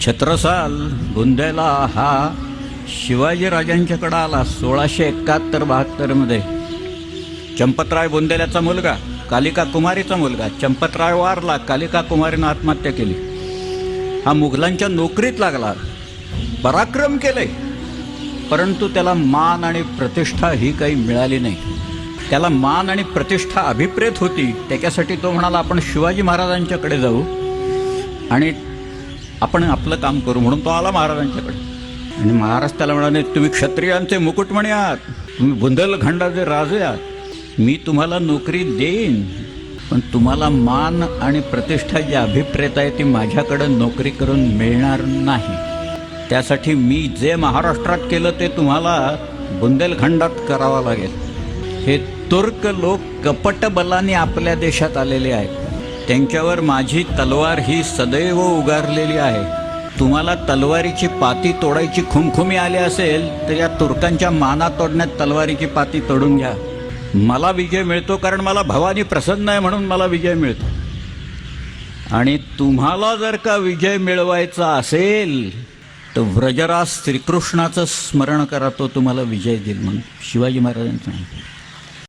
छत्रसाल बुंदेला हा शिवाजीराजांच्याकडं आला 1671-72 चंपतराय बुंदेल्याचा मुलगा, कालिका कुमारीचा मुलगा. चंपतराय वारला, कालिका कुमारीनं आत्महत्या केली. हा मुघलांच्या नोकरीत लागला, पराक्रम केले, परंतु त्याला मान आणि प्रतिष्ठा ही काही मिळाली नाही. त्याला मान आणि प्रतिष्ठा अभिप्रेत होती. त्याच्यासाठी तो म्हणाला आपण शिवाजी महाराजांच्याकडे जाऊ आणि आपण आपलं काम करू. म्हणून तो आला महाराजांच्याकडे आणि महाराज त्याला म्हणाले, तुम्ही क्षत्रियांचे मुकुटमणी आहात, तुम्ही बुंदेलखंडाचे राजे आहात, मी तुम्हाला नोकरी देईन, पण तुम्हाला मान आणि प्रतिष्ठा जी अभिप्रेत आहे ती माझ्याकडं नोकरी करून मिळणार नाही. त्यासाठी मी जे महाराष्ट्रात केलं ते तुम्हाला बुंदेलखंडात करावं लागेल. हे तुर्क लोक कपट बलाने आपल्या देशात आलेले आहेत. त्यांच्यावर माझी तलवार ही सदैव उगारलेली आहे. तुम्हाला तलवारीची पाती तोडायची खुमखुमी आली असेल तर या तुर्कांच्या माना तोडण्यात तलवारीची पाती तोडून घ्या. मला विजय मिळतो कारण मला भवानी प्रसन्न आहे म्हणून मला विजय मिळतो. आणि तुम्हाला जर का विजय मिळवायचा असेल तर व्रजराज श्रीकृष्णाचं स्मरण करा, तो तुम्हाला विजय देईल म्हणून शिवाजी महाराजांचं.